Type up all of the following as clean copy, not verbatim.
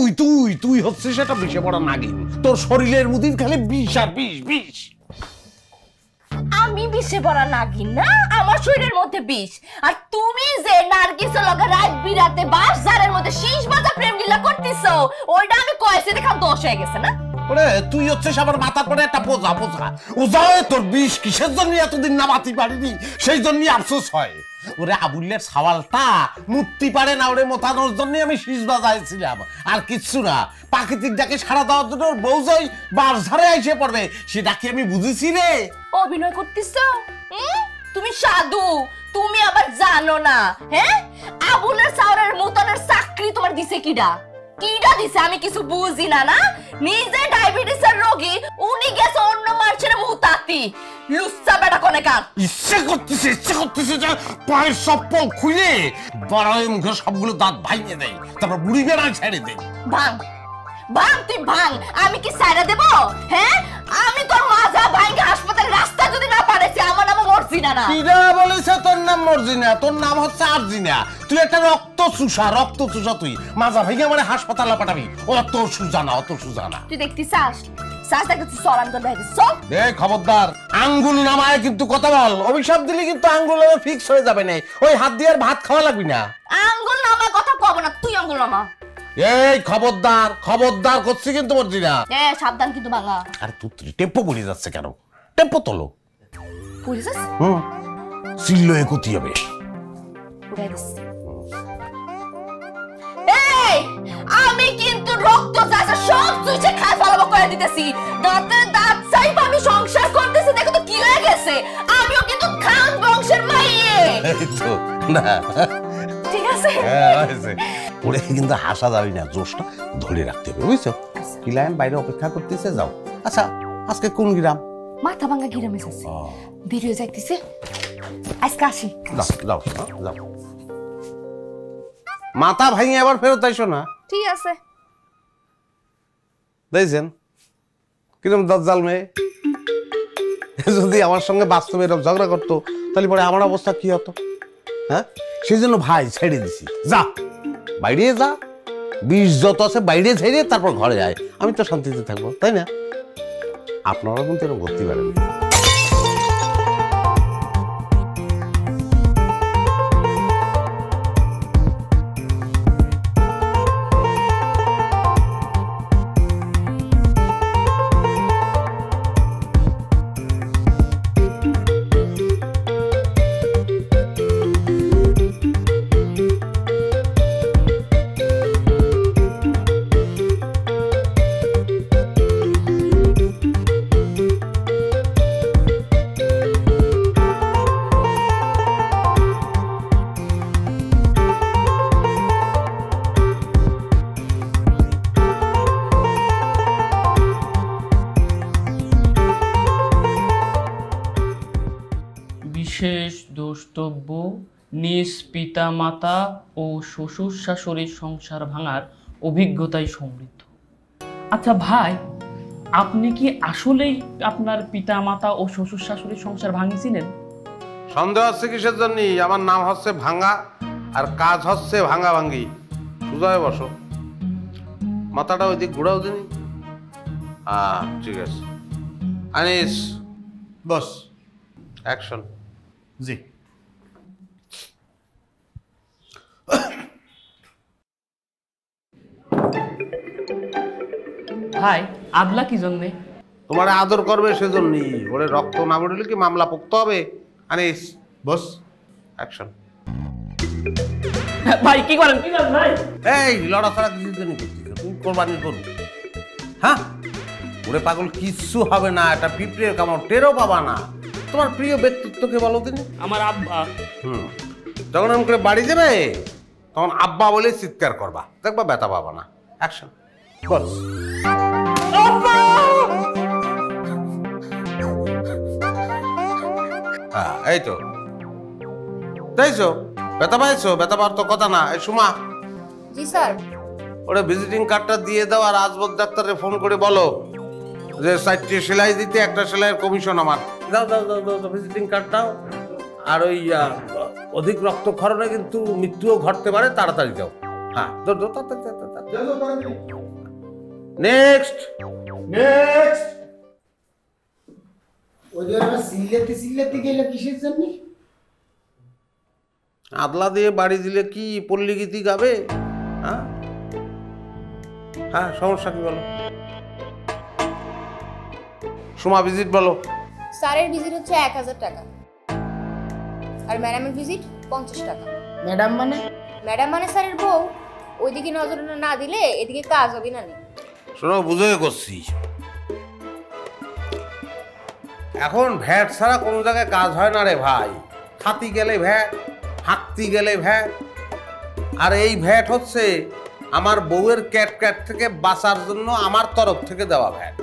তুই তুই তুই হচ্ছিস একটা বিষে পড়া নাগিন। তোর শরীরের মধ্যে খালি বিষ আর বিষ বিষ। আমি বিষে পড়া নাগিন না, আমার শরীরের মধ্যে বিষ। আর তুমি যে নার্গিসের লগে রাত বিরাতে বাস জারের মধ্যে শীষ বাজা প্রেম লীলা করতেছো, ওইটা আমি কয়েছে দেখাম দোষ হয়ে গেছে না। ওরে তুই হচ্ছিস আমার মাথার পরে একটা বোঝা বোঝা। ওজা তোর বিষ কিসের জন্য এতদিন নামাতে পারিনি, সেই জন্যই আফসোস হয়। ওরে আবুলের সওয়ালটা মুক্তি পারে না, ওরে মোতানোর জন্য আমি শীষ বাজাইছিলাম, আর কিচ্ছু না। প্রাকৃতিক ডাকে সারা দেওয়ার জন্য ওর বউ যাই বাস ঝাড়ে এসে পড়বে, সেটা কি আমি বুঝেছি রে? অভিনয় করতেছো তুমি সাধু, তুমি আবার জানো না। হ্যাঁ, আবুলের সাওরের মুতানের চাকরি তোমার দিছে কিডা? কিডা দিছে আমি কিছু বুঝি না। না নিজে ডায়াবেটিসের রোগী, উনি গেছে অন্য মানুষের মুতাতি। লুচ্চা বেটা কোনেকার। ইচ্ছে করতেছে যে পায়ের চপ্পল খুলে বড়াই মুখে সবগুলো দাঁত ভাঙিয়ে দেয়, তারপর বুড়ি বেড়ায় ছেড়ে দেয়। ভাঙ ভাঙ তুই ভাঙ, আমি কি সাইরা দেব? হ্যাঁ, আমি তোর মাজা ভাঙে হাসপাতালে রাস্তা যদি না পারেছি, আমার নাম মর্জিনা না। কিরা বলেছে তোর নাম মর্জিনা? তোর নাম হচ্ছে আরজিনা। তুই একটা রক্ত চুষা। তুই মাজা ভাঙে আমার হাসপাতালে পাঠাবি। অত সুজা না, অত সুজা না। তুই দেখতি চাস দেখতে সরাম তো দেখতে সব। খবরদার, আঙ্গুল নামায় কিন্তু কথা বল। অভিশাপ দিলে কিন্তু আঙ্গুল ফিক্স হয়ে যাবে না। ওই হাত দিয়ে আর ভাত খাওয়া লাগবি না। আঙ্গুল নামায় কথা কব না, তুই আঙ্গুল নামা। এই খবরদার করছি কিন্তু মর্জিনা। সাবধান কিন্তু ভাঙা। আরে তুই টেম্পো পড়ে যাচ্ছে কেন? টেম্পো তোলো। পড়ে যাস? চিল্লো একতি হবে। উড়াই দিস। এই আমি কিন্তু রক্ত যাচ্ছে সব চুষে খাই ফলাবো করে দিতেছি। দাঁতে দাঁত চাইব আমি সংসার করতেছি, দেখো তো কি হয়ে গেছে। আমিও কিন্তু খান বংশের মাইয়ে। তো না, ঠিক আছে। ওরে কিন্তু হাসা যাবে না, জোশটা ধরে রাখতে হবে, বুঝছো? ক্লায়েন্ট বাইরে অপেক্ষা করতেছে, যাও। আচ্ছা আজকে কোন গ্রাম? মাথা ভাঙা গ্রামে যাচ্ছে, ভিডিও যাইতেছে। আজকে আসি। যাও। মাথা ভাঙে আবার ফেরত আইসো না। ঠিক আছে। দেখছেন কিরকম দজ্জাল মেয়ে। যদি আমার সঙ্গে বাস্তবে এরকম ঝগড়া করতো, তাহলে পরে আমার অবস্থা কি হতো? হ্যাঁ, সেই জন্য ভাই ছেড়ে দিছি। যা বাইরে যা, বিষ যত আছে বাইরে ছেড়ে তারপর ঘরে যায়, আমি তো শান্তিতে থাকবো, তাই না? আপনারা কিন্তু এরকম করতে পারেন। বিশেষ দ্রষ্টব্য, নিজ পিতা মাতা ও শ্বশুর শাশুড়ির সংসার ভাঙার অভিজ্ঞতায় সমৃদ্ধ। আচ্ছা ভাই, আপনি কি আসলেই আপনার পিতা মাতা ও শ্বশুর শাশুড়ির সংসার ভাঙিয়েছিলেন? সন্দেহ হচ্ছে কিসের জন্য? আমার নাম হচ্ছে ভাঙা, আর কাজ হচ্ছে ভাঙা ভাঙ্গি। সোজা হয়ে বসো, মাথাটা ওই দিক ঘুরাও দিনি। ঠিক আছে। আনিস বস। অ্যাকশন। জি। ভাই আদলা কি জন্যে? তোমার আদর করবে সেজন্যই। ওরে রক্ত না বেরোলে কি মামলা পোক্ত হবে? আনিস বস। অ্যাকশন। ভাই কি করেন ভাই? এই লড়াছড়া কিছুর জন্য করছিস? তুমি কোরবানি করো। হ্যাঁ ওরে পাগল, কিচ্ছু হবে না। এটা পিঁপড়ের কামড়, টেরও পাবা না। তোমার প্রিয় ব্যক্তিত্বকে বলো তিনি। আমার আব্বা। যখন আমি করে বাড়ি যাবে তখন আব্বা বলে চিৎকার করবা, দেখবা ব্যথা পাবা না। অ্যাকশন। বস। হ্যাঁ এই তো তাইছো, ব্যথা পাইছো? ব্যথা পাওয়ার তো কথা না। এই সুমা। জি স্যার। ওরে ভিজিটিং কার্ডটা দিয়ে দাও, আর আজবক ডাক্তারে ফোন করে বলো যে 4টি সেলাই দিতে, একটা সেলাইয়ের কমিশন আমার। দাও দাও দাও দাও ভিজিটিং কার্ড দাও। আর ওই অধিক রক্তক্ষরণে কিন্তু মৃত্যুও ঘটতে পারে, তাড়াতাড়ি দাও। হ্যাঁ নেক্সট নেক্সট। ওদের আবার সিল্লাতে গেলে কিসের জন্য? আদলা দিয়ে বাড়ি দিলে কি পল্লী গীতি গাবে? হ্যাঁ হ্যাঁ, সমস্যা কি বলো? সোমা ভিজিট বলো। স্যারের ভিজিট হচ্ছে 1000 টাকা আর ম্যাডামের ভিজিট 50 টাকা। ম্যাডাম মানে? ম্যাডাম মানে স্যারের বউ। ওইদিকে নজর না দিলে এদিকে কাজ হবে না। শোনো, বুঝে করছি। এখন ভ্যাট ছাড়া কোনো জায়গায় কাজ হয় না রে ভাই। খাতি গেলে ভ্যাট, হাঁকতি গেলে ভ্যাট। আর এই ভ্যাট হচ্ছে আমার বউয়ের ক্যাট থেকে বাঁচার জন্য আমার তরফ থেকে দেওয়া ভ্যাট।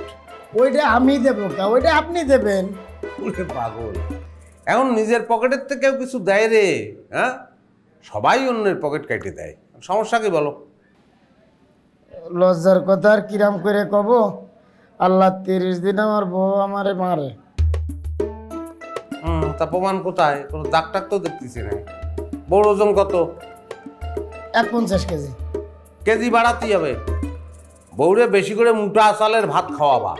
ওইটা আমি দেবো কা? ওইটা আপনি দেবেন। ওরে পাগল, এখন নিজের পকেটের থেকেও কিছু দেয় রে। হ্যাঁ, সবাই অন্যের পকেট কেটে দেয়। সমস্যা কি বলো? লজ্জার কথা আর কিরাম করে কব? আল্লাহ 30 দিন আমার বউ আমারে মারে। তা প্রমাণ কোথায়? কোনো দাগ টাক তো দেখতেছি না। বড় ওজন কত? 50 কেজি। কেজি বাড়াতেই হবে। বউরে বেশি করে মোটা চালের ভাত খাওয়াবা,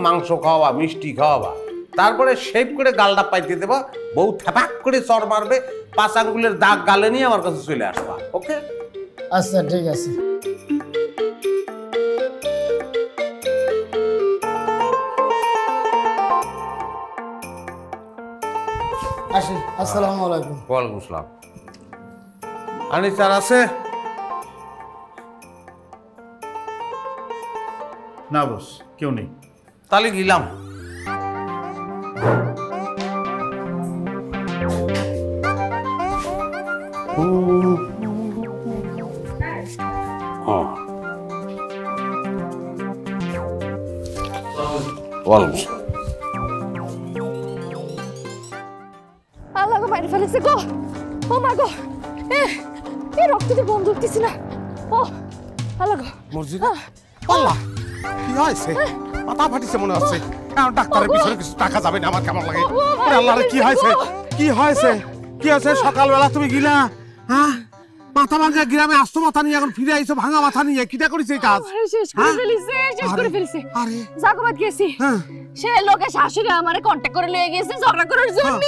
মাংস খাওয়াবা, মিষ্টি খাওয়াবা, তারপরে শেপ করে গালটা পাইতে দেবা। বউ থাপাক করে চর মারবে, 5 আঙ্গুলের দাগ গালে নিয়ে আমার কাছে চলে আসবা। ওকে? আচ্ছা ঠিক আছে। আসি। আসসালামু আলাইকুম। ওয়ালাইকুম আসসালাম। আনিসার আছে? না বস, কেউ নেই। তাহলে গেলাম। আল্লাহ গো, মারি ফেলেছে গো। ও মা গো, এই রক্ত দিয়ে বন্ধ উঠতেছি না। ও আল্লাহ গো। মসজিদে আল্লাহ, কি হয়েছে? মাথা ফাটিছে মনে হচ্ছে। এখন ডাক্তারের পিছনে কিছু টাকা যাবে না, আমার কেমন লাগে। ওরে আল্লাহ রে, কি হয়েছে? কি হয়েছে? কি হয়েছে? সকালবেলা তুমি গিলা, হ্যাঁ, মাথা ভাঙা গ্রামে আসতো মাথা নিয়ে, এখন ফিরে আইছো ভাঙা মাথা নিয়ে। কিটা করেছে এই কাজ? শেষ করে ফেলিছে, শেষ করে ফেলিছে। আরে জাগবাদ গেছি, সে লোকে শাশুড়ি আমারে কন্টাক্ট করে লয়ে গেছে ঝগড়া করার জন্য।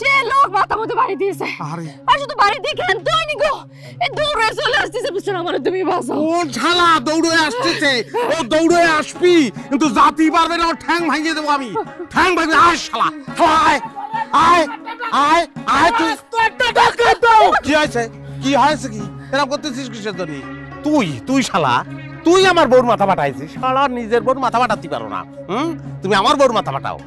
সে লোক মাথা মতো বাড়ি দিয়েছে। আর শুধু বাড়ি দিয়ে কেন তো হয়নি গো, এই দৌড়ে চলে আসতেছে পিছনে। আমার তুমি বাঁচাও। কোন শালা দৌড়ে আসতেছে? ও দৌড়ে আসবি, কিন্তু জাতি পারবে না। ওর ঠ্যাং ভাঙিয়ে দেবো আমি। ঠ্যাং ভাঙবে। আয় শালা, আয় আয় আয় আয়। তুই কি হয়েছে? কি হয়েছে? কি এরকম করতেছিস কিসের জন্য? তুই শালা, তুই আমার বউর মাথা ফাটাইছিস। শালা নিজের বউর মাথা ফাটাতে পারো না। তুমি আমার বউর মাথা ফাটাও।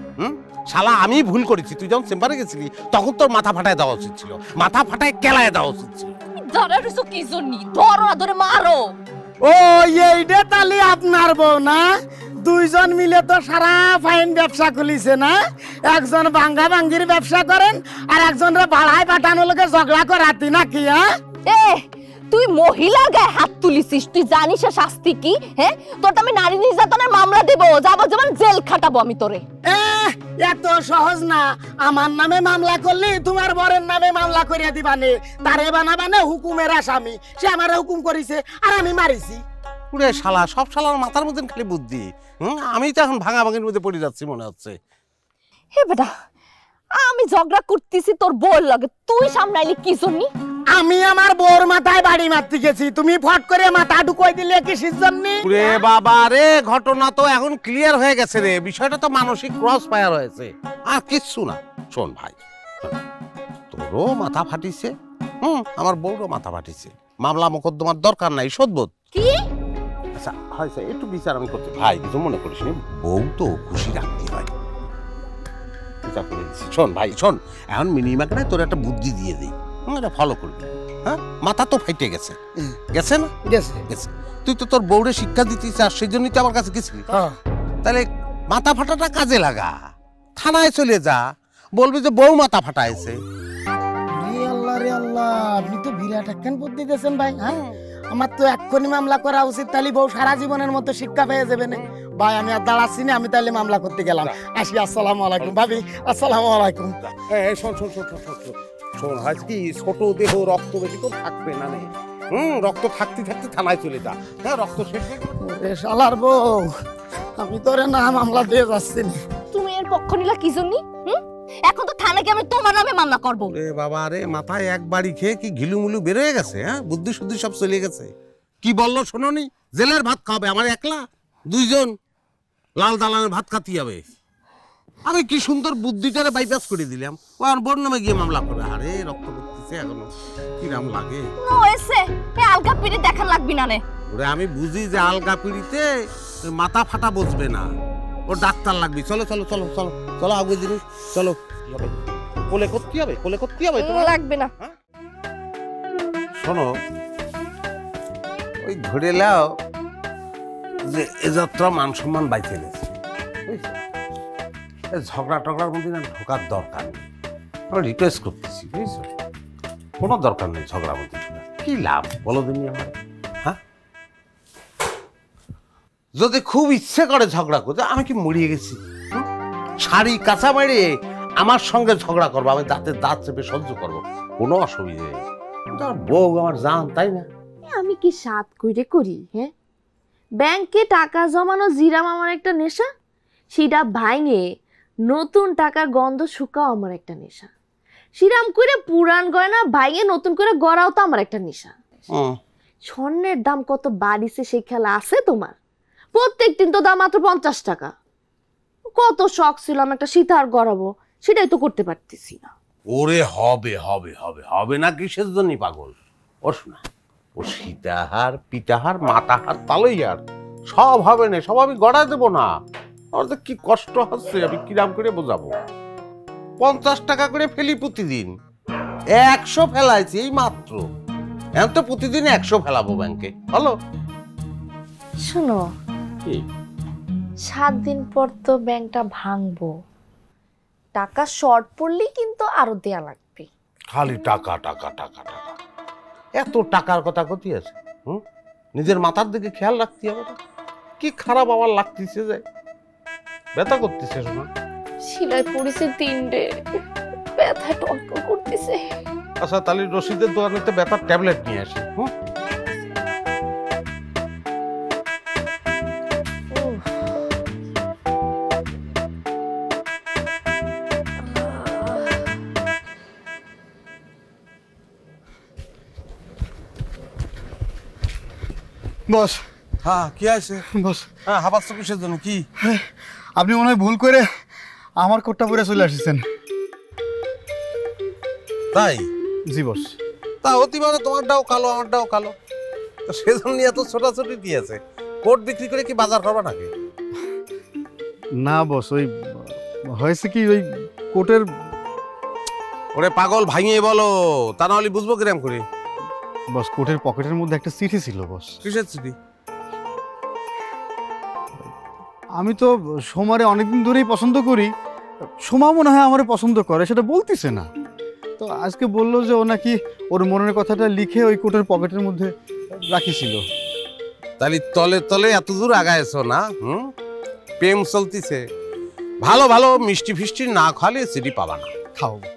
শালা আমি ভুল করেছি। তুই যখন চেম্বারে গেছিলি তখন তোর মাথা ফাটায় দেওয়া উচিত ছিল। মাথা ফাটায় কেলায় দেওয়া উচিত ছিল। ধরার কি জন্য? ধরো না, ধরে মারো। ও এইটা তাহলে আপনার বউ না? দুইজন মিলে তো সারা ফাইন ব্যবসা খুলিছে না? একজন ভাঙ্গা ভাঙ্গির ব্যবসা করেন আর একজনের ভাড়ায় পাঠানো লোকে ঝগড়া করাতি নাকি? হ্যাঁ, তুই মহিলার গায়ে হাত তুলিছিস, তুই জানিস শাস্তি কি? হ্যাঁ, তোর তো আমি নারী নির্যাতনের মামলা দেব, যাবজ্জীবন জেল খাটাবো আমি তোরে। এত সহজ না। আমার নামে মামলা করলে তোমার বরের নামে মামলা করিয়া দিবানে। তারে বানাবানে হুকুমের আসামি। সে আমারে হুকুম করিছে আর আমি মারিছি। পুরে শালা, সব শালার মাথার মধ্যে খালি বুদ্ধি। আমি তো এখন ভাঙা ভাঙির মধ্যে পড়ে যাচ্ছি মনে হচ্ছে। হে বেটা, আমি ঝগড়া করতেছি তোর বউর লগে, তুই সামলাইলি কি জন্য? আমি আমার বউর মাথায় বাড়ি মারতে গেছি, তুমি ফট করে মাথা ঢুকাই দিলে কিসের জন্য? রে বাবা রে, ঘটনা তো এখন ক্লিয়ার হয়ে গেছে রে। বিষয়টা তো মানসিক ক্রস ফায়ার হয়েছে, আর কিচ্ছু না। শোন ভাই, তোরও মাথা ফাটিছে, আমার বউরও মাথা ফাটিছে। মামলা মোকদ্দমার দরকার নাই, শোধবোধ কি? আচ্ছা হয়েছে, একটু বিচার আমি করতে। ভাই কিছু মনে করিস নি, বউ তো খুশি রাখতে হয়। শোন ভাই শোন, এখন মিনিমাকে না তোর একটা বুদ্ধি দিয়ে দিই, এটা ফলো করবি। হ্যাঁ, মাথা তো ফাইটে গেছে, গেছে না? গেছে গেছে। তুই তো তোর বউরে শিক্ষা দিতে চাস, সেই জন্যই তো আমার কাছে গেছিলি। তাহলে মাথা ফাটাটা কাজে লাগা, থানায় চলে যা, বলবি যে বউ মাথা ফাটাইছে। রে আল্লাহ, আপনি তো বিরাট একখান বুদ্ধি দিয়েছেন ভাই। হ্যাঁ, আমার তো এক্ষুনি মামলা করা উচিত, তাহলে বউ সারা জীবনের মতো শিক্ষা পেয়ে যাবে না। ভাই আমি আর দাঁড়াচ্ছি না, আমি তাহলে মামলা করতে গেলাম। আসি। আসসালামু আলাইকুম ভাবি। আসসালামু আলাইকুম। শোন শোন শোন শোন শোন শোন, হয় কি ছোট দেহ, রক্ত বেশি করে থাকবে না। রক্ত থাকতে থাকতে থানায় চলে যা। হ্যাঁ, রক্ত শেষ হয়ে গেলে ওরে শালার বউ, আমি তোরে না মামলা দিয়ে যাচ্ছি না। তুমি এর পক্ষ নিলা কি জন্য? এখন তো থানাকে আমি তোমার নামে মামলা করব। রে বাবা রে, মাথায় এক বাড়ি খেয়ে কি ঘিলুমুলু বেরোয় গেছে? হ্যাঁ, বুদ্ধি শুদ্ধি সব চলে গেছে। কি বললো শোনোনি? জেলের ভাত খাবে আমার একলা? দুইজন লাল দালানের ভাত খাতে হবে। আমি কি সুন্দর বুদ্ধিটারে বাইপাস করে দিলাম, ও আর বোর নামে গিয়ে মামলা করে। আরে রক্ত পড়তেছে এখনো, কিরাম লাগে। নো এসে এ আলগা পিড়ি দেখান লাগবি না নে। ওরে আমি বুঝি যে আলগা পিড়িতে মাথা ফাটা বসবে না, ও ডাক্তার লাগবে। চলো চলো চলো চলো চলো, আগে জিনিস চলো। কোলে করতে হবে, কোলে করতে হবে তোমার। লাগবে না। শোনো, ওই ধরে নাও যে এ যাত্রা মান সম্মান বাইচে গেছে, বুঝছো? এই ঝগড়া টগড়ার মধ্যে না ঢোকার দরকার নেই। আমি রিকোয়েস্ট করতেছি, বুঝছো? কোনো দরকার নেই ঝগড়ার মধ্যে ঢোকার। কি লাভ বলো দিনই আমার? হ্যাঁ, যদি খুব ইচ্ছে করে ঝগড়া করতে, আমি কি মরিয়ে গেছি? শাড়ি কাঁচা মারে আমার সঙ্গে ঝগড়া করবো, আমি দাঁতে দাঁত চেপে সহ্য করবো, কোনো অসুবিধা নেই। তোমার বউ আমার জান, তাই না? আমি কি সাত কইরে করি? হ্যাঁ, ব্যাংকে টাকা জমানো জিরাম আমার একটা নেশা, সেটা ভাঙে নতুন টাকার গন্ধ শুকাও আমার একটা নেশা, সিরাম করে পুরান গয়না ভাঙে নতুন করে গড়াও তো আমার একটা নেশা। স্বর্ণের দাম কত বাড়িছে সেই খেলা আছে তোমার? প্রত্যেক দিন তো দাম মাত্র 50 টাকা। কত শখ ছিল আমি একটা সীতাহার গড়াবো, সেটাই তো করতে পারতেছি না। ওরে হবে হবে হবে হবে না কিসের জন্য পাগল? ও শোনা, ও সীতাহার পিতাহার মাতাহার তালইয়ার সব হবে না, সব আমি গড়া দেবো না। আমার তো কি কষ্ট হচ্ছে, আমি কিরাম করে বোঝাবো? 50 টাকা করে ফেলি প্রতিদিন, 100 ফেলাইছি এই মাত্র। এখন তো প্রতিদিন 100 ফেলাবো ব্যাংকে, হলো? শোনো, কি 7 দিন পর তো ব্যাংকটা ভাঙবো, টাকা শর্ট পড়লেই কিন্তু আরো দেয়া লাগবে। খালি টাকা টাকা টাকা টাকা, এত টাকার কথা কতি আছে? নিজের মাথার দিকে খেয়াল রাখতে হবে না? কি খারাপ আমার লাগতেছে, যে ব্যথা করতেছে। শোনা, শিলায় পড়েছে 3 ব্যথা টনটন করতেছে। আচ্ছা তাহলে রশিদের দোকানেতে ব্যথার ট্যাবলেট নিয়ে আসি। বস, হ্যাঁ, কি আছে বস, হ্যাঁ, হাবাচ্ছ কিসের জন্য? কি আপনি মনে হয় ভুল করে আমার কোটটা পরে চলে আসছেন। তাই? জি বস। তা অতি মানে তোমারটাও কালো আমারটাও কালো, তো সেজন্য এত ছোটাছুটি দিয়েছে। কোট বিক্রি করে কি বাজার করবা নাকি? না বস, ওই হয়েছে কি, ওই কোটের ওরে পাগল, ভাঙিয়ে বলো, তা নাহলে বুঝবো কিরাম করে। বস, কোটের পকেটের মধ্যে একটা চিঠি ছিল বস। কিসের চিঠি? আমি তো সোমারে অনেকদিন ধরেই পছন্দ করি, সোমা মনে হয় আমারে পছন্দ করে, সেটা বলতেছে না। তো আজকে বললো যে ও নাকি ওর মনের কথাটা লিখে ওই কোটের পকেটের মধ্যে রাখিছিল। তাহলে তলে তলে এত দূর আগাইছো না? প্রেম চলতিছে। ভালো ভালো মিষ্টি ফিষ্টি না খালে চিঠি পাবা না। খাওয়াবো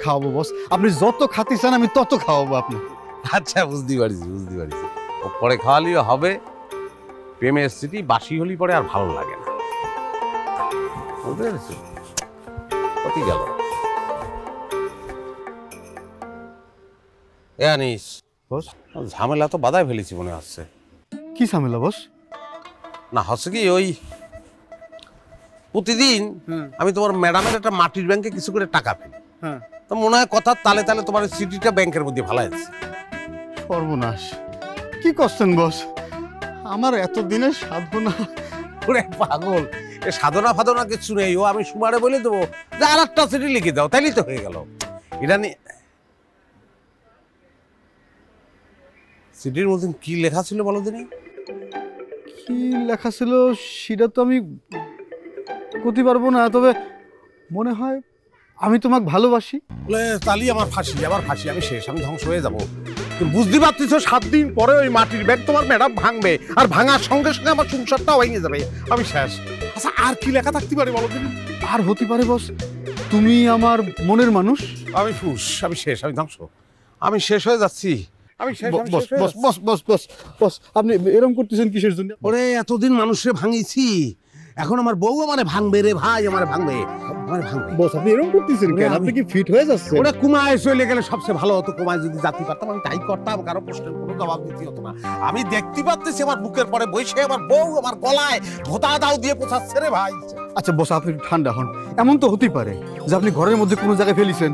খাওয়াবো বস, আপনি যত খাতে চান আমি তত খাওয়াবো আপনি। আচ্ছা, বুঝতে পারছি বুঝতে পারছি। ও পরে খাওয়ালিও হবে। প্রেমের স্মৃতি বাসি হলি পরে আর ভালো লাগে না, বুঝতে পেরেছি? কতি গেল এ আনিস, বস, ঝামেলা তো বাধায় ফেলেছি মনে হচ্ছে। কি ঝামেলা বস? না হচ্ছে কি, ওই প্রতিদিন আমি তোমার ম্যাডামের একটা মাটির ব্যাংকে কিছু করে টাকা ফেলি, তো মনে হয় কথার তালে তালে তোমার সিটিটা ব্যাংকের মধ্যে ভালাইছি। সর্বনাশ, কি করছেন বস? আমার এতদিনের সাধনা। ওরে পাগল, এ সাধনা ফাধনা কিছু নেই। ও আমি সুমারে বলে দেবো যে আর একটা চিঠি লিখে দাও, তাইলেই তো হয়ে গেল। এটা নিয়ে চিঠির মধ্যে কি লেখা ছিল বলো দিনি? কি লেখা ছিল সেটা তো আমি করতে পারবো না, তবে মনে হয় আমি তোমাকে ভালোবাসি। বলে তালি আমার ফাঁসি, আমার ফাঁসি, আমি শেষ, আমি ধ্বংস হয়ে যাবো। তুমি বুঝতে পারতেছ 7 দিন পরে ওই মাটির ব্যাগ তোমার ম্যাডাম ভাঙবে, আর ভাঙার সঙ্গে সঙ্গে আমার সংসারটাও ভেঙে যাবে, আমি শেষ। আচ্ছা আর কি লেখা থাকতে পারে বলো দিনি? আর হতে পারে বস, তুমি আমার মনের মানুষ। আমি ফুস, আমি শেষ, আমি ধ্বংস, আমি শেষ হয়ে যাচ্ছি। আমি শেষ, আমি বস শেষ হয়ে বস বস বস বস বস আপনি এরকম করতেছেন কিসের জন্য? ওরে এতদিন মানুষে ভাঙিছি, এখন আমার বউ আমারে ভাঙবে রে ভাই, আমারে ভাঙবে, আমারে ভাঙবে। বস আপনি এরকম করতেছেন কেন? আপনি কি ফিট হয়ে যাচ্ছেন? ওরে কুমায় চলে গেলে সবচেয়ে ভালো হতো, কুমায় যদি জাতি পারতাম আমি তাই করতাম, কারো প্রশ্নের কোনো জবাব দিতে হতো না। আমি দেখতে পাচ্ছি আমার বুকের পরে বসে আমার বউ আমার গলায় ভোতা দাও দিয়ে পোছাচ্ছে রে ভাই। আচ্ছা বস আপনি একটু ঠান্ডা হন। এমন তো হতেই পারে যে আপনি ঘরের মধ্যে কোনো জায়গায় ফেলিছেন।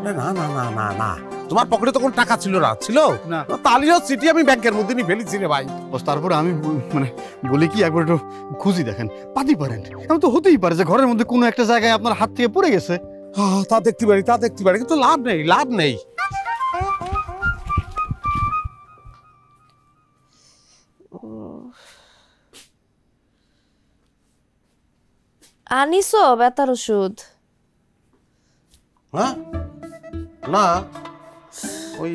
না না না না না না, তোমার পকেটে তখন টাকা ছিল না? ছিল না। তালিও সিটি আমি ব্যাংকের মধ্যে নিয়ে ফেলেছি রে ভাই। বস তারপরে আমি মানে বলি কি একবার একটু খুঁজি দেখেন, পাতি পারেন। এমন তো হতেই পারে যে ঘরের মধ্যে কোনো একটা জায়গায় আপনার হাত থেকে পড়ে গেছে। তা দেখতে পারি, তা দেখতে পারি, কিন্তু লাভ নেই, লাভ নেই। আনিসো ব্যথার ওষুধ? হ্যাঁ না, ওই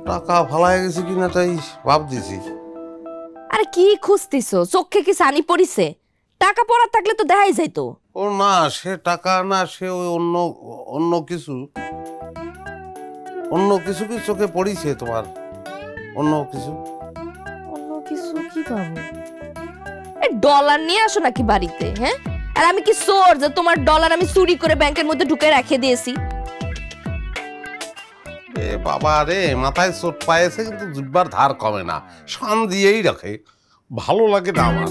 টাকা ফালাই গেছে কিনা তাই ভাব দিছি। আরে কি খুঁজতিছো? চোখে কি সানি পড়িছে? টাকা পড়া থাকলে তো দেখাই যাইতো। ও না, সে টাকা না, সে ওই অন্য অন্য কিছু, অন্য কিছু কি চোখে পড়িছে তোমার? অন্য কিছু? অন্য কিছু কি পাবো? এই ডলার নিয়ে আসো নাকি বাড়িতে? হ্যাঁ, আর আমি কি চোর যে তোমার ডলার আমি চুরি করে ব্যাংকের মধ্যে ঢুকে রেখে দিয়েছি? এ বাবা রে, মাথায় চোট পায়েছে কিন্তু জিব্বার ধার কমে না, শান দিয়েই রাখে, ভালো লাগে না আমার।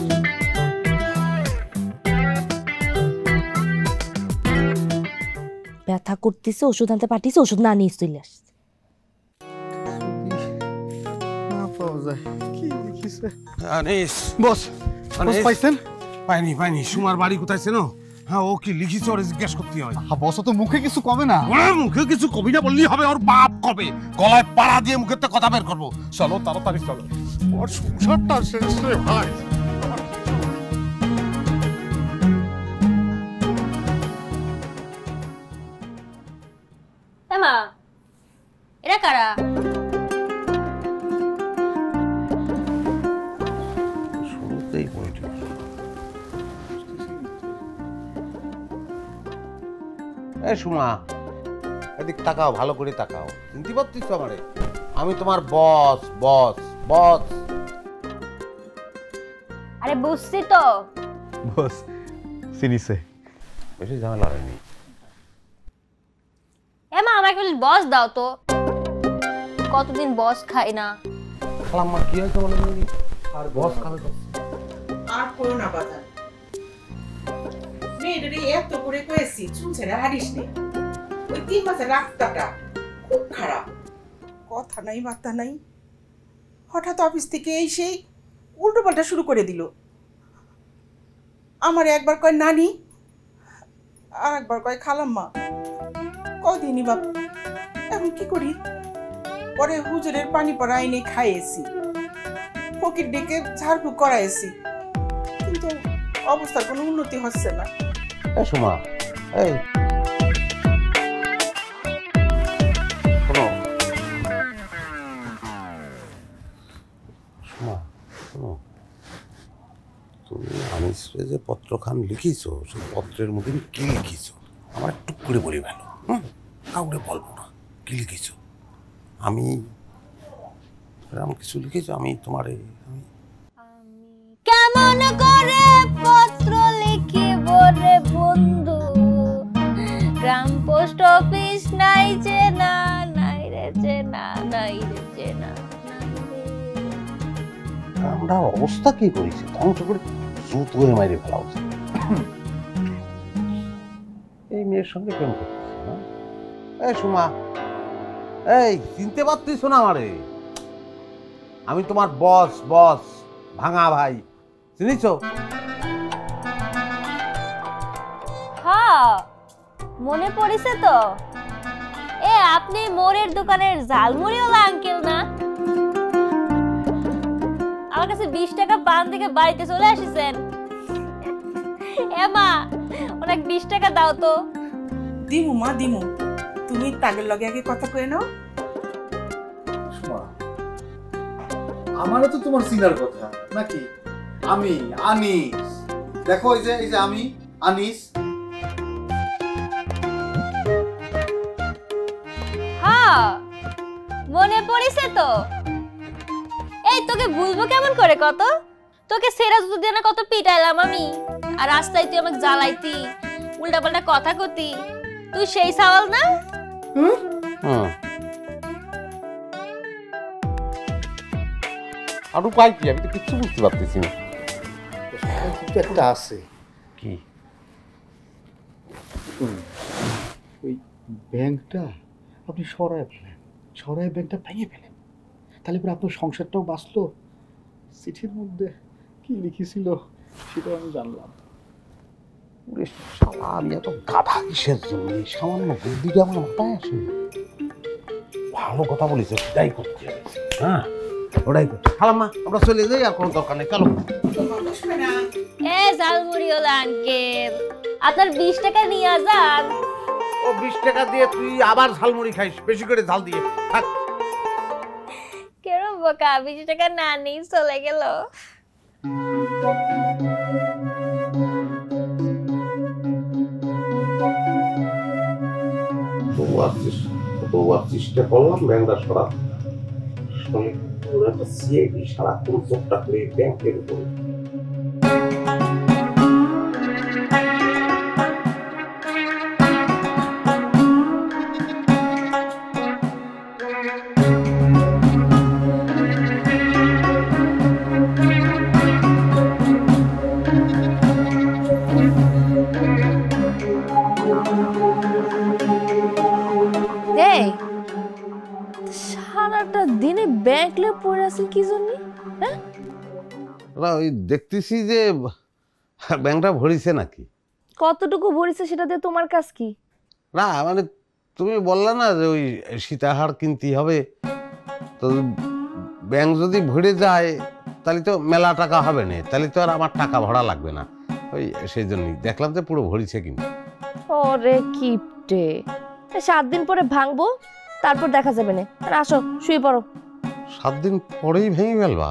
ব্যথা করতেছে, ওষুধ আনতে পাঠিয়েছে, ওষুধ না নিয়ে চলে আসছে। না পাওয়া যায় কি লিখিছে? আনিস, বস বস পাইছেন? পাইনি পাইনি। সুমার বাড়ি কোথায় ছিল? হ্যাঁ, ও কি লিখিছে ওরে জিজ্ঞেস করতে হয়। বস তো মুখে কিছু কবে না। ওর মুখে কিছু কবি না বললেই হবে, ওর বাপ কবে গলায় পাড়া দিয়ে মুখের থেকে কথা বের করবো। চলো তাড়াতাড়ি চলো, ওর সংসারটা শেষ রে ভাই। মা এরা কারা? শুরুতেই বইটি এই সুমা, এদিক তাকাও, ভালো করে তাকাও। চিনতে পারছিস আমারে? আমি তোমার বস বস বস। আরে বুঝছি তো। বস চিনিছে। বেশি ঝামেলা হয়নি। মা আমাকে বস দাও তো, কতদিন বস খাই না। খালাম্মা কি হয়েছে বলে বলি? আর বস খাবে তো? আর করো না বাজার, মেয়েটারে এত করে কয়েছি, শুনছে না, হারিস নে। ওই 3 মাসের রাস্তাটা খুব খারাপ, কথা নাই বার্তা নাই। হঠাৎ অফিস থেকে এই সেই উল্টো পাল্টা শুরু করে দিল। আমার একবার কয় নানি, আর একবার কয় খালাম্মা। কদিনই বাপ, এখন কি করি? পরে হুজুরের পানি পড়া আইনে খাইয়েছি, ফকির ডেকে ঝাড়ফুঁক করাইছি, কিন্তু অবস্থার কোনো উন্নতি হচ্ছে না। এই সুমা, এই শোনো সুমা, শোনো, তুমি আনিসরে যে পত্রখান লিখিছো, সেই পত্রের মধ্যে কি লিখিছো আমার একটু করে বলি ভালো। কাউরে বলবো না কি লিখিছো। আমি কিছু লিখেছো? আমি তোমার কেমন করে পত্র লিখিব রে বন্ধু, গ্রাম পোস্ট অফিস নাই চেনা, নাই রে চেনা, নাই রে চেনা। আমরা অবস্থা কি করেছি, ধ্বংস করে জুত করে মাইরে ফেলা উচিত। এই মেয়ের সঙ্গে প্রেম করতেছি না? এই সুমা, এই চিনতে পারতিস না আমারে? আমি তোমার বস বস ভাঙা ভাই, চিনিছো? হ্যাঁ মনে পড়েছে তো। আপনি মোড়ের দোকানের ঝালমুড়িওয়ালা আঙ্কেল না? আমার কাছে 20 টাকা পান থেকে বাড়িতে চলে আসিছেন। মা অনেক 20 টাকা দাও তো। দিমু মা দিমু, তুমি তাদের লগে আগে কথা কয়ে নাও। আমারও তো তোমার চিনার কথা নাকি? আমি আনিস, দেখো এই যে আমি আনিস। হ্যাঁ মনে পড়িছে তো? এই তোকে ভুলবো কেমন করে কত? তোকে সেরা জুতো দিয়ে না কত পিটাইলাম আমি, আর রাস্তায় তুই আমাকে জ্বালাইতি, উল্টাপাল্টা কথা কতি। তুই সেই সাওয়াল না? হুম। আর উপায় কি? আমি তো কিচ্ছু বুঝতে পারতেছি না। কিন্তু একটা আছে, কি? ওই ব্যাংকটা আপনি সরায় ফেলেন, সরায় ব্যাংকটা ভেঙে ফেলেন, তাহলে পরে আপনার সংসারটাও বাঁচলো। চিঠির মধ্যে কি লিখেছিল সেটাও আমি জানলাম। ওরে শালা, আমি এত গাধা কিসের জন্য? এই সামান্য বুদ্ধিটা আমার মাথায় আসে। ভালো কথা বলিস, ওটাই করতে হবে। হ্যাঁ, ওটাই করতে। খালাম্মা, আমরা চলে যাই, আর কোনো দরকার নেই, চলো। এ ঝালমুড়িওয়ালা আঙ্কেল, আপনার 20 টাকা নিয়ে যান। ও 20 টাকা দিয়ে তুই আবার ঝালমুড়ি খাইস, বেশি করে ঝাল দিয়ে থাক। কেন বোকা, 20 টাকা না নিয়ে চলে গেল। বহুবার চেষ্টা করলাম ব্যাংকটা সরা, সিআইডি সারাক্ষণ চোখটা করে ব্যাংকের উপর। এই সারাটা দিনে ব্যাংক লে পড়ে আছেন কি জন্য? হ্যাঁ, না ওই দেখতেছি যে ব্যাংকটা ভরিছে নাকি। কতটুকু ভরিছে সেটা দিয়ে তোমার কাজ কি? না মানে তুমি বললা না যে ওই সীতাহার কিনতে হবে, তো ব্যাংক যদি ভরে যায় তাহলে তো মেলা টাকা হবে না, তাহলে তো আর আমার টাকা ভরা লাগবে না। ওই সেই জন্যই দেখলাম যে পুরো ভরিছে কিনা। ওরে কিপটে, 7 দিন পরে ভাঙবো, তারপর দেখা যাবে না। আর আসো, শুয়ে পড়ো। 7 দিন পরেই ভেঙে ফেলবা?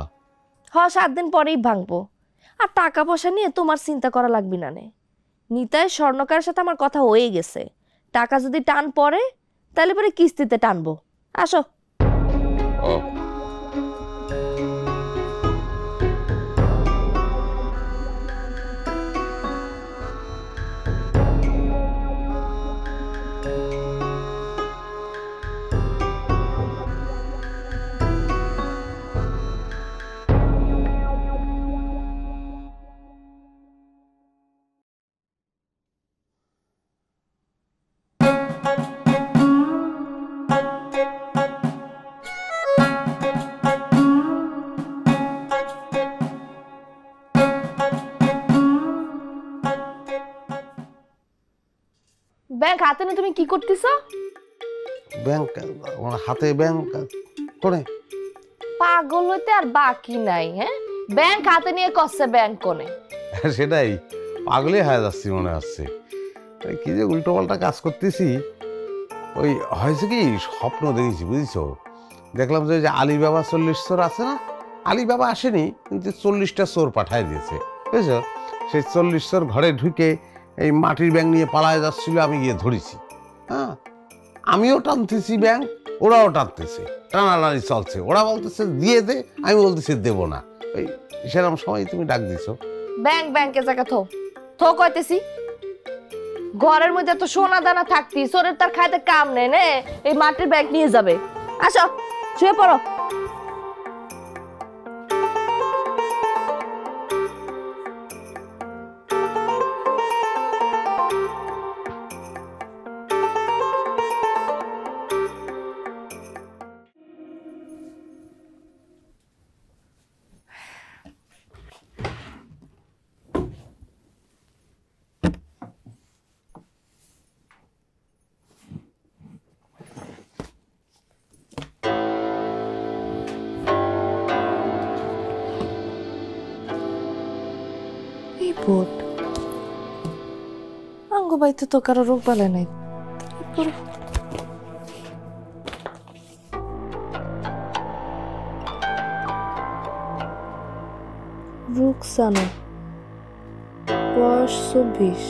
7 দিন পরেই ভাঙবো। আর টাকা পয়সা নিয়ে তোমার চিন্তা করা লাগবে না। নিতাই স্বর্ণকারের সাথে আমার কথা হয়ে গেছে, টাকা যদি টান পড়ে তাহলে পরে কিস্তিতে টানবো। আসো। ব্যাংক হাতে নিয়ে তুমি কি করতেছ? ব্যাংক আমার হাতে ব্যাংক কোনে? পাগল হইতে আর বাকি নাই। হ্যাঁ, ব্যাংক হাতে নিয়ে করছে ব্যাংক কোনে? সেটাই পাগলই হয়ে যাচ্ছি মনে হচ্ছে। কি যে উল্টো পাল্টা কাজ করতেছি। ওই হয়েছে কি, স্বপ্ন দেখেছি বুঝেছো। দেখলাম যে আলিবাবা 40 চোর আছে না, আলিবাবা আসেনি কিন্তু 40টা চোর পাঠায় দিয়েছে বুঝেছো। সেই 40 চোর ঘরে ঢুকে এই মাটির ব্যাংক নিয়ে পালায় যাচ্ছিল, আমি গিয়ে ধরেছি। হ্যাঁ, আমিও টানতেছি ব্যাংক, ওরাও টানতেছে, টানাটানি চলছে। ওরা বলতেছে দিয়ে দে, আমি বলতেছি দেবো না। ওই সেরকম সময় তুমি ডাক দিছো। ব্যাংক ব্যাংকে জায়গা থো থো কইতেছি। ঘরের মধ্যে তো সোনা দানা থাকতি, চোরের তার খাইতে কাম নেই নে, এই মাটির ব্যাংক নিয়ে যাবে। আসো, শুয়ে পড়ো। রিপোর্ট আঙ্গবাইতে তো কারো রোগ বালাই নাই। রুকসানা, বয়স 24।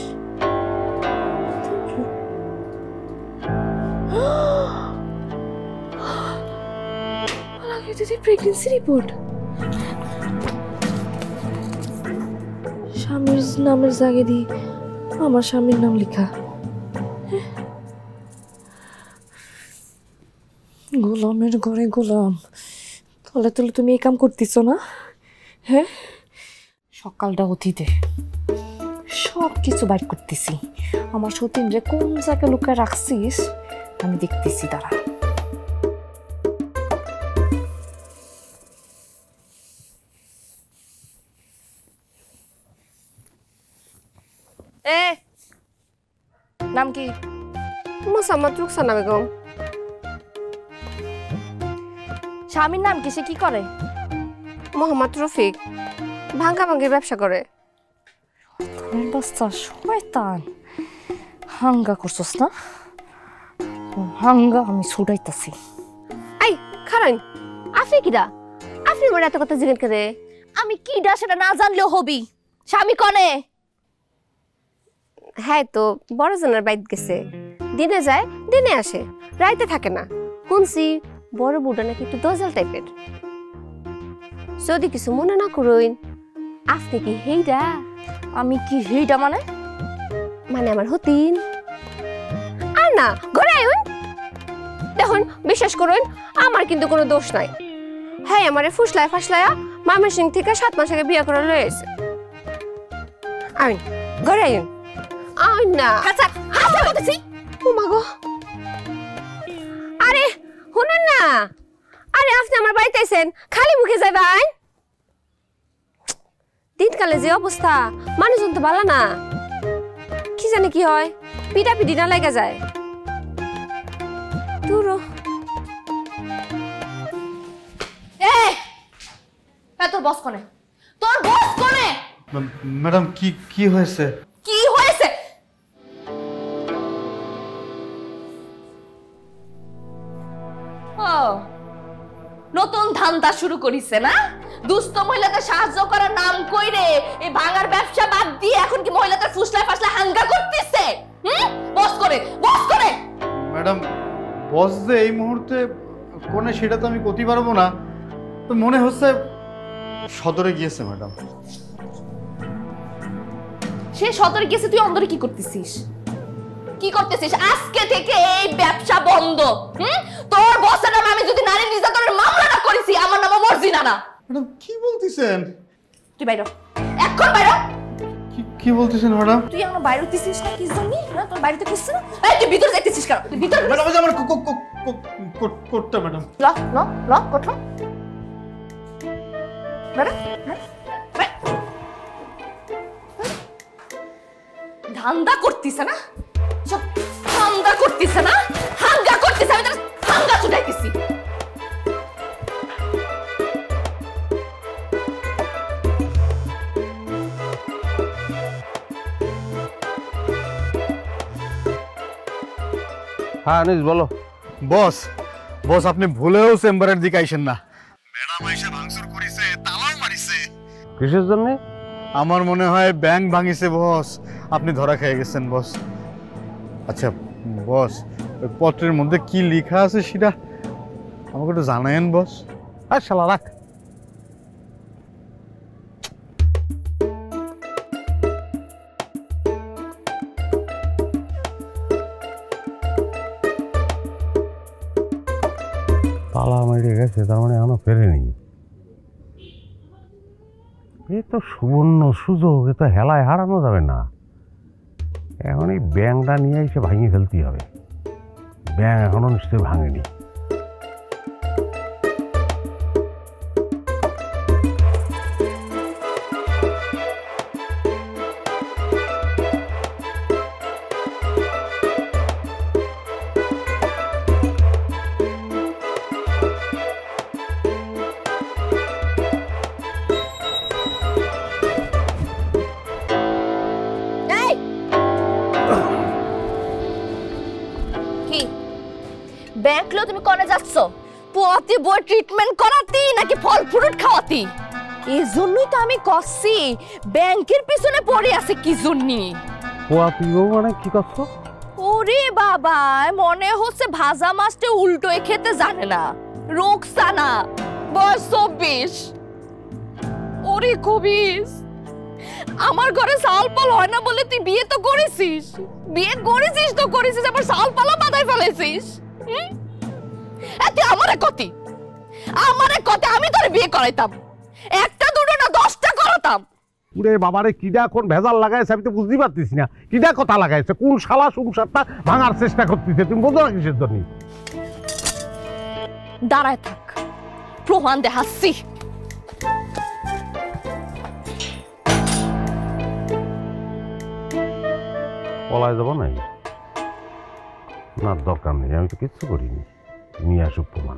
এটা যে প্রেগন্যান্সি রিপোর্ট। স্বামীর নামের জায়গায় দিয়ে আমার স্বামীর নাম লেখা। গোলামের ঘরে গোলাম, তাহলে তাহলে তুমি এই কাম করতেছ না? হ্যাঁ, সকালটা অতীতে সব কিছু বাইর করতেছি। আমার সতীন রে কোন জায়গায় লুকায় রাখছিস আমি দেখতেছি, তারা নাম কি? মোসাম্মদ রুকসানা বেগম। স্বামীর নাম কি? সে কি করে? মোহাম্মদ রফিক, ভাঙ্গা ভাঙ্গির ব্যবসা করে। বাচ্চা শয়তান, হাঙ্গা করছস না? হাঙ্গা আমি ছুটাইতাছি। আই খারান, আপনি কিডা? আপনি মোর এত কথা জিজ্ঞেস করে? আমি কিডা সেটা না জানলেও হবি। স্বামী কনে? হ্যাঁ তো বড় জনের বাইত গেছে, দিনে যায় দিনে আসে, রাইতে থাকে না। শুনছি বড় বুড়া নাকি একটু দজাল টাইপের। যদি কিছু মনে না করুন, আপনি কি হেইডা? আমি কি হেইডা মানে? মানে আমার হতিন। আর না ঘরে আইন দেখুন, বিশ্বাস করুন আমার কিন্তু কোনো দোষ নাই। হ্যাঁ আমারে ফুসলায় ফাসলায়া মামের সিং থেকে 7 মাস আগে বিয়ে করে লয়ে এসে। আইন ঘরে আইন। আইন না আচ্ছা আচ্ছা বলতেছি। ও মা গো, আরে শুনুন না, আরে আপনি আমার বাড়িতে আইছেন, খালি মুখে যাবেন? দিনকালে যে অবস্থা, মানুষজন তো ভালো না। কি জানি কি হয়, পিটা পিটি না লাগা যায়। দূরও তোর বস কোনে? তোর বস কোনে? ম্যাডাম কি কি হয়েছে? কি হয়েছে? ও নতুন ধান্দা শুরু করিছে না? দুস্থ মহিলাদের সাহায্য করার নাম কইরে এই ভাঙার ব্যবসা বাদ দিয়ে এখন কি মহিলাদের ফুসলায় ফাসলায় হাঙ্গা করতেছে? বস করে, বস করে। ম্যাডাম বস যে এই মুহূর্তে কোনে সেটা তো আমি করতে পারবো না, তো মনে হচ্ছে সদরে গিয়েছে ম্যাডাম। সে সদরে গেছে, তুই অন্দরে কি করতেছিস? কি করতেছিস? আজকে থেকে এই ব্যবসা বন্ধ। তোর বসের নামে আমি যদি নারী নির্যাতনের মামলা না করেছি, আমার নাম মর্জিনা না। ম্যাডাম কি বলতেছেন? তুই বাইরে, এখন বাইরে। কি বলতেছেন ম্যাডাম? তুই আমার বাইরে উঠতেছিস না কি জন্য? না তোর বাইরে তো কিছু না। এই তুই ভিতরে যাইতেছিস কেন? তুই ভিতরে ম্যাডাম আমার কোটটা ম্যাডাম। ল ল ল কোঠ। বাইরে ধান্দা করতিছে না? সব ধান্দা করতিছে না? হাঙ্গা করতিছে, আমি তোর হাঙ্গা ছুটাইতেছি। হ্যাঁ আনিস বলো। বস বস আপনি ভুলেও চেম্বারের দিকে আইসেন না। ম্যাডাম আইসা ভাঙচুর করিছে, তালাও মারিছে। কিসের জন্য? আমার মনে হয় ব্যাংক ভাঙিছে বস, আপনি ধরা খেয়ে গেছেন বস। আচ্ছা বস, ওই পত্রের মধ্যে কি লেখা আছে সেটা আমাকে একটু জানায়েন বস। আর শালা রাখ। তালা মেরে গেছে, তার মানে এখনো ফেরেনি। এ তো সুবর্ণ সুযোগ, এ তো হেলায় হারানো যাবে না। এখন এই ব্যাংকটা নিয়ে এসে ভাঙিয়ে ফেলতে হবে। ব্যাংক এখনো নিশ্চয়ই ভাঙেনি। ব্যাংক লো তুমি কোনে যাচ্ছ? পোয়াতি বই ট্রিটমেন্ট করাতি নাকি ফল ফ্রুট খাওয়াতি? এই জন্যই তো আমি কষছি ব্যাংকের পিছনে পড়ে আছে কি জন্যি। পোয়াতি বউ মানে কি করছো? ওরে বাবা, মনে হচ্ছে ভাজা মাছটা উল্টোয় খেতে জানে না। রোকসানা বয়স 24। ওরে কবিস, আমার ঘরে চাল পাল হয় না বলে তুই বিয়ে তো করেছিস, বিয়ে করেছিস তো করেছিস, আবার চাল পালা মাথায় ফেলেছিস। তুই আমারে কতি, আমি তোর বিয়ে করাইতাম, একটা দুটো না 10টা করাতাম। পুরে বাবারে কিডা কোন ভেজাল লাগাইছে আমি তো বুঝতে পারতেছি না, কিডা কথা লাগাইছে, কোন শালা সংসারটা ভাঙার চেষ্টা করতেছে, তুমি বোঝো না কিসের জন্য? দাঁড়ায় থাক, প্রমাণ দেখাচ্ছি। পলায় যাবো নাই না, দরকার নেই, আমি তো কিচ্ছু করিনি, নিয়ে আসুক প্রমাণ।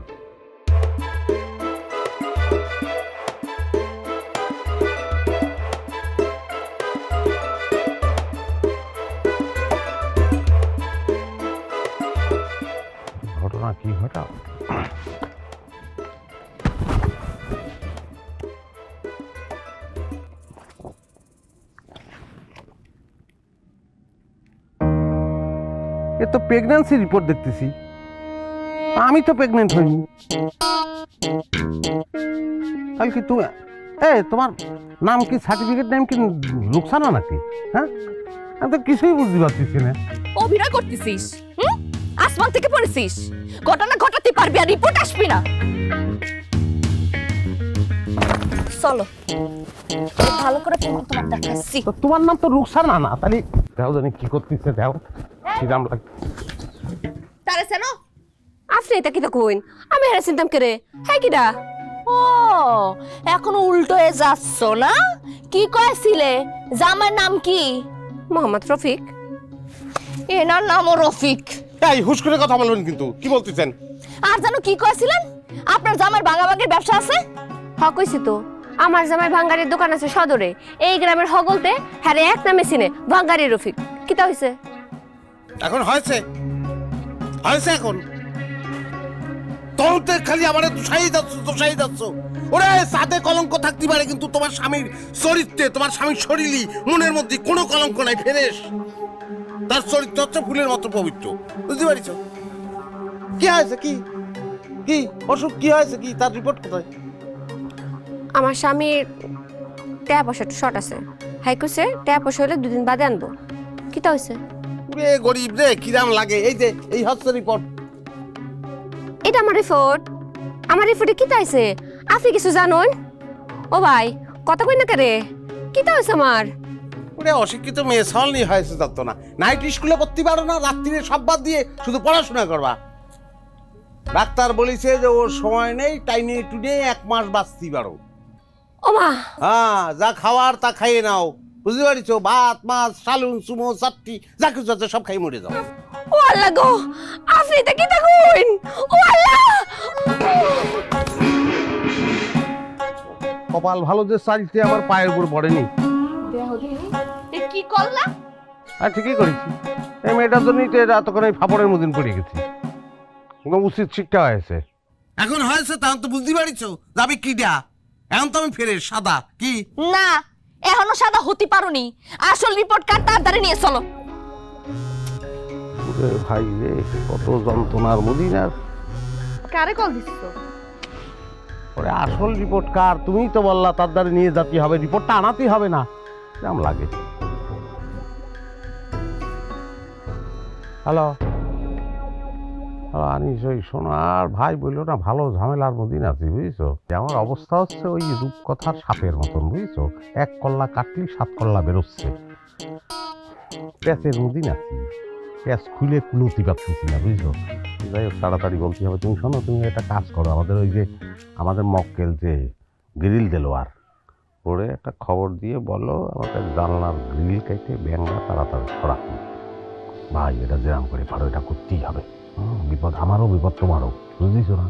ঘটনা কি ঘটাও? এ তো প্রেগন্যান্সি রিপোর্ট দেখতেছি, আমি তো প্রেগনেন্ট হইনি। তাহলে কি তুমি, তোমার নাম কি, সার্টিফিকেট নেম কি রুকসানা নাকি? হ্যাঁ, আমি তো কিছুই বুঝতে পারতেছি না। অভিনয় করতেছিস, আসমান থেকে পড়েছিস, ঘটনা ঘটাতে পারবি আর রিপোর্ট আসবি না। চলো ভালো করে তোমার দেখাচ্ছি। তোমার নাম তো রুকসানা না, তাহলে দেও জানি কি করতেছে, দেও কি নাম লাগে। তারে চেনো? আপনি এটা কি কইন? আমি হেরে চিন্তাম করে। হ্যাঁ কিডা? ও এখন উল্টো হয়ে যাচ্ছ না? কি কয়েছিলে? জামার নাম কি? মোহাম্মদ রফিক। এনার নামও রফিক। এই হুশ করে কথা বলবেন কিন্তু, কি বলতেছেন? আর জানো কি কয়েছিলেন? আপনার জামার ভাঙাভাঙির ব্যবসা আছে? হ্যাঁ কইছি তো, আমার জামাই ভাঙ্গারির দোকান আছে সদরে, এই গ্রামের হগলতে হ্যারে এক নামে চিনে, ভাঙ্গারি রফিক। কিতা হইছে? এখন হয়েছে, হয়েছে এখন তোতে খালি আমারে দোষাই যাচ্ছ। ওরে সাথে কলঙ্ক থাকতে পারে, কিন্তু তোমার স্বামীর চরিত্রে, তোমার স্বামীর শরীরই মনের মধ্যে কোনো কলঙ্ক নাই, ফেরেশ। তার চরিত্র হচ্ছে ফুলের মতো পবিত্র, বুঝতে পারিস? কি হয়েছে, কি কি অসুখ, কি হয়েছে, কি তার রিপোর্ট কোথায়? আমার স্বামীর টাকা পয়সা একটু শর্ট আছে, হাই কইছে টাকা পয়সা হলে 2 দিন বাদে আনবো। কিতা হইছে? রে গরিব রে, কিরাম লাগে। এই যে এই হচ্ছে রিপোর্ট, এটা আমার রিপোর্ট। আমার রিপোর্টে কিতা হইছে আপনি কিছু জানেন? ও ভাই কথা কই না করে, কিতা হইছে আমার? ওরে অশিক্ষিত মেয়ে সল নিয়ে হয়েছে যত না, নাইট স্কুলে পড়তে পারো না, রাত্রিরে সব বাদ দিয়ে শুধু পড়াশোনা করবা। ডাক্তার বলেছে যে ওর সময় নেই, টাইমে টুডে 1 মাস বাঁচতে পারো। ও মা, হ্যাঁ, যা খাওয়ার তা খাইয়ে নাও, বুঝতে পারিস? ভাত মাছ সালুন সুমো চাট্টি যা কিছু আছে সব খাই মরে যাও। ও আল্লাহ গো, আপনি এটা কিতা কইন? ও আল্লাহ, কপাল ভালো যে চারিতে আমার পায়ের উপর পড়েনি। কি করলা? আর ঠিকই করেছি, এই মেয়েটার জন্যই তো এতক্ষণ এই ফাপড়ের মধ্যে পড়ে গেছি। উচিত শিক্ষা হয়েছে, এখন হয়েছে, তখন তো বুঝতে পারিস যাবি কিডা। এখন তো আমি ফেরে সাদা কি না, এখনো সাদা হতে পারোনি। আসল রিপোর্ট কার্ড তাড়াতাড়ি নিয়ে চলো। ভাই রে, কত যন্ত্রণার মদিনার। কারে কল দিচ্ছ? ওরে আসল রিপোর্ট কার? তুমিই তো বললা তার দ্বারা নিয়ে যেতে হবে, রিপোর্টটা আনাতেই হবে না? কেমন লাগে? হ্যালো আনিস, ওই সোনার ভাই বললো না, ভালো ঝামেলার মদিন আছি, বুঝছো? আমার অবস্থা হচ্ছে ওই রূপকথার সাপের মতন, বুঝছো? 1 কল্লা কাটলি 7 কল্লা বেরোচ্ছে। প্যাঁচের মদিন আছি, প্যাঁচ খুলে কুলতি পাচ্ছি না, বুঝছো? যাই হোক, তাড়াতাড়ি বলতে হবে। তুমি শোনো, তুমি একটা কাজ করো, আমাদের ওই যে আমাদের মক্কেল যে গ্রিল দেলোয়ার, ওরে একটা খবর দিয়ে বলো আমাকে জানলার গ্রিল কেটে ব্যাংলা তাড়াতাড়ি সরাতে। ভাই এটা যেরাম করে পারো, এটা করতেই হবে। বিপদ আমারও, বিপদ তোমারও, বুঝেছ না?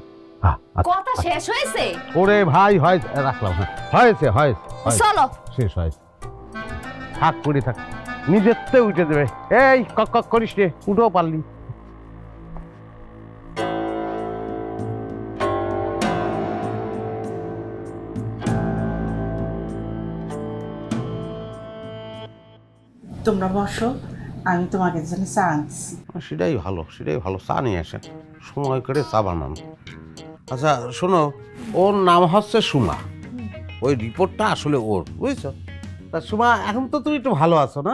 কথা শেষ হয়েছে? ওরে ভাই হয়েছে, রাখলাম। হ্যাঁ হয়েছে, চলো শেষ হয়েছে। থাক করে থাক, নিজের তো উঠে দেবে। এই কক কক করিস রে, উঠেও পারলি। তোমরা বসো, আমি তোমাকে জন্য চা আনছি। সেটাই ভালো, সেটাই ভালো। চা নিয়ে আসে, সময় করে চা বানান। আচ্ছা শোনো, ওর নাম হচ্ছে সুমা। ওই রিপোর্টটা আসলে ওর, বুঝছো? তা সুমা, এখন তো তুমি একটু ভালো আছো না?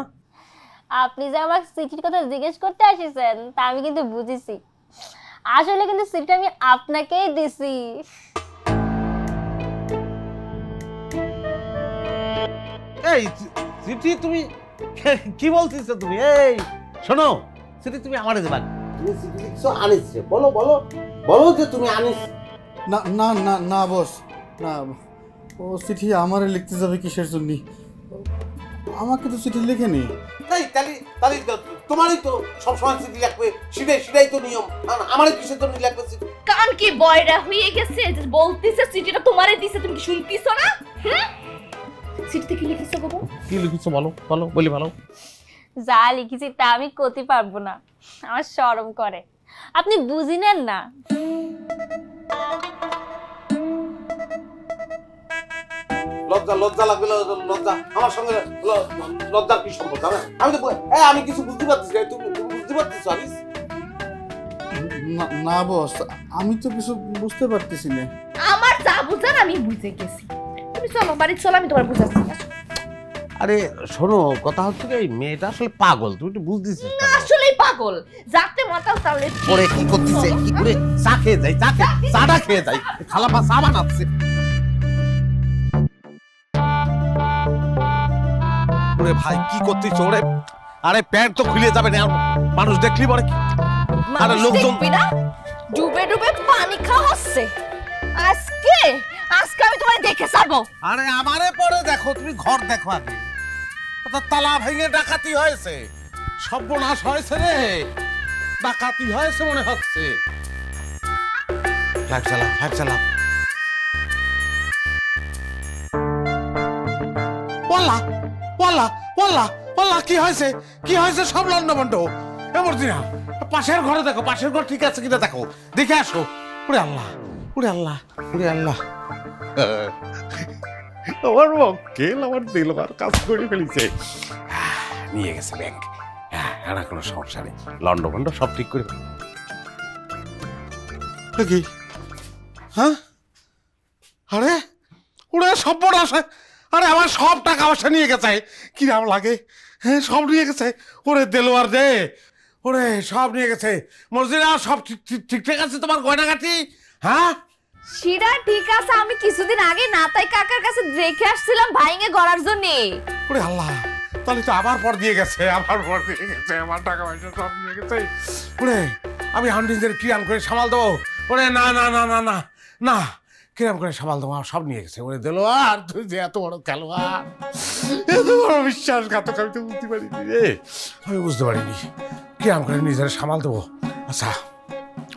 আপনি যে আমার চিঠির কথা জিজ্ঞেস করতে আসিছেন তা আমি কিন্তু বুঝেছি। আসলে কিন্তু চিঠিটা আমি আপনাকেই দিছি। এই চিঠি তুমি কি বলতেছো তুমি? এই শোনো, চিঠি তুমি আমারে দেবা। তুমি চিঠি লিখছো আনিস, বলো বলো বলো যে তুমি আনিস। না না না না বস, না, ও চিঠি আমারে লিখতে যাবে কিসের জন্য? আমাকে তো চিঠি লেখেনি। তাই তাহলে তাহলে তোমারই তো সবসময় চিঠি লাগবে, সেটাই তো নিয়ম। আমারে কিসের জন্য লাগবে চিঠি? কান কি বয়রা হয়ে গেছে যে বলতিছে চিঠিটা তোমারে দিছে, তুমি কি শুনতিছো না? চিঠিতে কি লিখিছো বাবা? কি লিখিছো বলো বলো, বলি বলো। যা লিখেছি তা আমি করতে পারবো না, আমার শরম করে। আপনি বুঝিনেন না। লজ্জা লজ্জা লাগবে, লজ্জা। আমার সঙ্গে লজ্জার কি সম্পর্ক? আমি তো আমি কিছু বুঝতে পারতেছি না, তুমি বুঝতে পারতেছো? আনিস, না বস, আমি তো কিছু বুঝতে পারতেছি না। আমার যা বুঝার আমি বুঝে গেছি। তুমি চলো বাড়ি চলো, আমি তোমার বুঝাচ্ছি। আরে শোনো, কথা হচ্ছে কি, এই মেয়েটা আসলে পাগল, তুমি একটু বুঝতেছিস না আসলেই পাগল, যাতে মাতাল তাহলে পরে কি করতেছে, কি করে চা খেয়ে যাই, চাটা খেয়ে যাই, খালাপা চা বানাচ্ছে। ওরে ভাই কি করতেছ ওরে? আরে প্যান্ট তো খুলে যাবে না, মানুষ দেখলি পরে কি? আরে লোকজন না ডুবে ডুবে পানি খাওয়া হচ্ছে। আজকে আমি তোমায় দেখে যাবো। আরে আমারে পরে দেখো, তুমি ঘর দেখো আগে। তালা ভেঙে ডাকাতি হয়েছে, সর্বনাশ হয়েছে রে, ডাকাতি হয়েছে মনে হচ্ছে। ফ্ল্যাগ চালা বললা বললা বললা বললা, কি হয়েছে সব লন্ডভন্ড। এমন দিনা পাশের ঘরে দেখো, পাশের ঘর ঠিক আছে কিনা দেখো, দেখে আসো। ওরে আল্লাহ ওরে আল্লাহ ওরে আল্লাহ, আমার মক্কেল আমার দিলবার কাজ করে ফেলেছে, নিয়ে গেছে ব্যাংক। হ্যাঁ, কোনো সমস্যা নেই, লন্ডভন্ড সব ঠিক করে কি। হ্যাঁ, আরে ওরে সর্বনাশ, আরে আমার সব টাকা পয়সা নিয়ে গেছে, কিরাম লাগে। হ্যাঁ, সব নিয়ে গেছে। ওরে দেলোয়ার রে, ওরে সব নিয়ে গেছে। মর্জিনা, সব ঠিকঠাক আছে তোমার গয়নাগাটি? হ্যাঁ সেটা ঠিক আছে, আমি কিছুদিন আগে নাতাই কাকার কাছে রেখে আসছিলাম ভাইঙ্গে গড়ার জন্য। ওরে আল্লাহ, তাহলে তো আবার পর দিয়ে গেছে, আমার টাকা পয়সা সব নিয়ে গেছে। ওরে আমি হান্ডিদের কিরাম করে সামাল দেবো? ওরে না না না না না না, কিরাম করে সামাল দেবো? সব নিয়ে গেছে। ওরে দেলোয়ার, তুই যে এত বড় খেলোয়াড়, এত বড় বিশ্বাসঘাতক, আমি তো বুঝতে পারিনি রে, আমি বুঝতে পারিনি কিরাম করে নিজের সামাল দেবো। আচ্ছা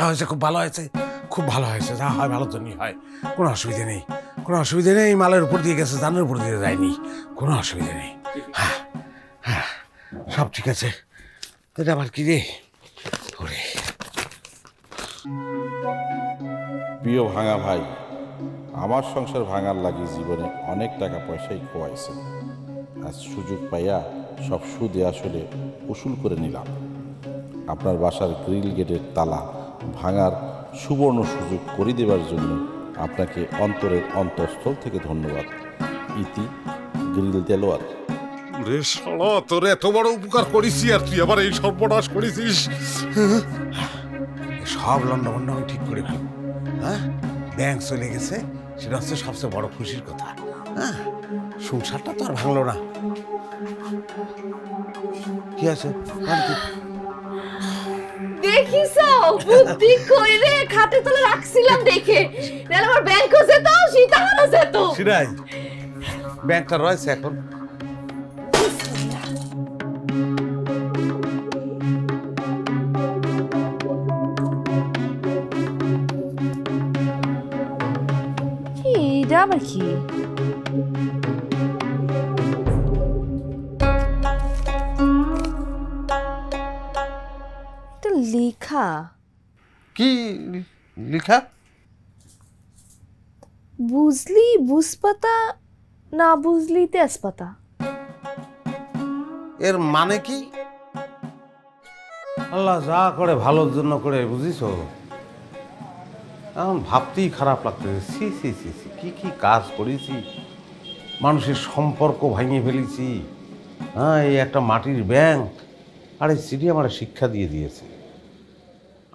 হয়েছে, খুব ভালো হয়েছে, খুব ভালো হয়েছে, যা হয় ভালোর জন্যই হয়, কোনো অসুবিধা নেই, কোনো অসুবিধা নেই। মালের উপর দিয়ে গেছে, জানের উপর দিয়ে যায়নি, কোনো অসুবিধা নেই। হ্যাঁ হ্যাঁ, সব ঠিক আছে। এটা আবার কি রে? ওরে প্রিয় ভাঙা ভাই, আমার সংসার ভাঙার লাগি জীবনে অনেক টাকা পয়সাই খোয়াইছে। আজ সুযোগ পাইয়া সব সুদে আসলে উসুল করে নিলাম। আপনার বাসার গ্রিল গেটের তালা ভাঙার সুবর্ণ সুযোগ করে দেবার জন্য আপনাকে অন্তরের অন্তঃস্থল থেকে ধন্যবাদ। ইতি গ্রিল দেলোয়ার। রে শালা, তোর এত বড় উপকার করেছি আর তুই আবার এই সর্বনাশ করেছিস। সব লন্ডভন্ড আমি ঠিক করে ফেলবো। হ্যাঁ, ব্যাংক চলে গেছে, সেটা হচ্ছে সবচেয়ে বড় খুশির কথা। হ্যাঁ, সংসারটা তো আর ভাঙলো না। কি আছে দেখিছো বুদ্ধি কইরে খাটে তলে রাখছিলাম দেখে, নাহলে আমার ব্যাংক হচ্ছে তো সীতাহারা যেত। সেটাই, ব্যাংকটা রয়েছে এখন। এটা আবার কি? এটা লেখা কি লেখা? বুঝলি বুঝপাতা, না বুঝলি তেজপাতা। এর মানে কি? আল্লাহ যা করে ভালোর জন্য করে, বুঝিস? এখন ভাবতেই খারাপ লাগতেছে। সি সি সি সি কি কি কাজ করেছি, মানুষের সম্পর্ক ভাঙিয়ে ফেলেছি। হ্যাঁ, এই একটা মাটির ব্যাংক আর এই সিটি আমার শিক্ষা দিয়ে দিয়েছে।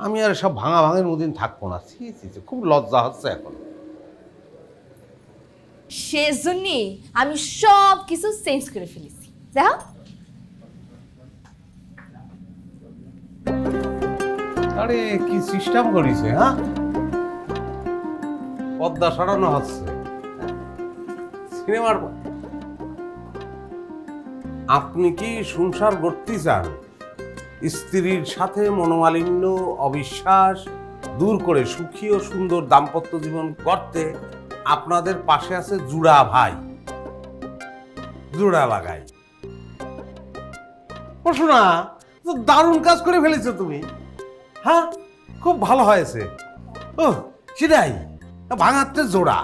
আমি আর সব ভাঙা ভাঙের মধ্যে থাকবো না। সি সি সি খুব লজ্জা হচ্ছে এখন। সেজন্যই আমি সব কিছু চেঞ্জ করে ফেলেছি। দেখো আরে কি সিস্টেম করেছে, হ্যাঁ পর্দা সরানো হচ্ছে সিনেমার। আপনি কি সংসার করতে চান? স্ত্রীর সাথে মনোমালিন্য অবিশ্বাস দূর করে সুখী ও সুন্দর দাম্পত্য জীবন করতে আপনাদের পাশে আছে জুড়া ভাই। জোড়া লাগাই। ও শোনা, তো দারুণ কাজ করে ফেলেছো তুমি। হ্যাঁ, খুব ভালো হয়েছে। ও সেটাই, ভাঙাতে জোড়া,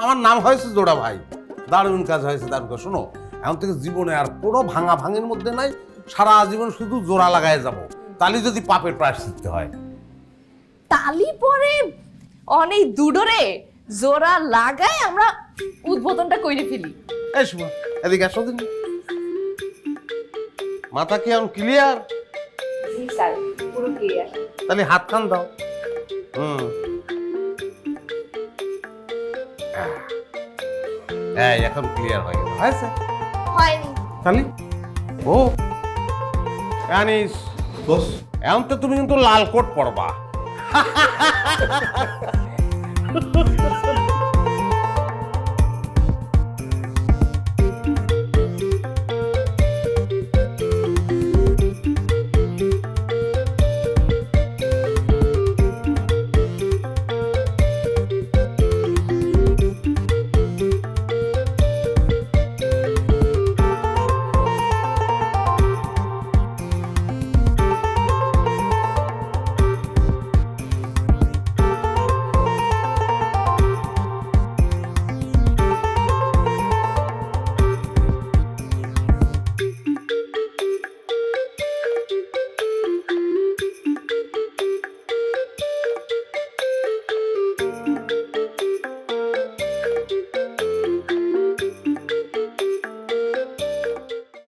আমার নাম হয়েছে জোড়া ভাই। দারুণ কাজ হয়েছে, দারুণ কাজ। শোনো, এখন থেকে জীবনে আর কোনো ভাঙা ভাঙের মধ্যে নাই, সারা জীবন শুধু জোড়া লাগাই যাব। তাহলে যদি পাপের প্রায়শ্চিত্ত হয়। তালি পরে অনেক দূরে জোড়া লাগায় আমরা উদ্বোধনটা করে ফেলি। এই শোনো, এদিকে আসো দিন। মাথা কি এখন ক্লিয়ার? জি স্যার, পুরো ক্লিয়ার। তাহলে হাত খান দাও। এই এখন ক্লিয়ার হয়ে গেল। হয়েছে? হয়নি। তাহলে ও জানিস বস, এখন তো তুমি কিন্তু লাল কোট পরবা।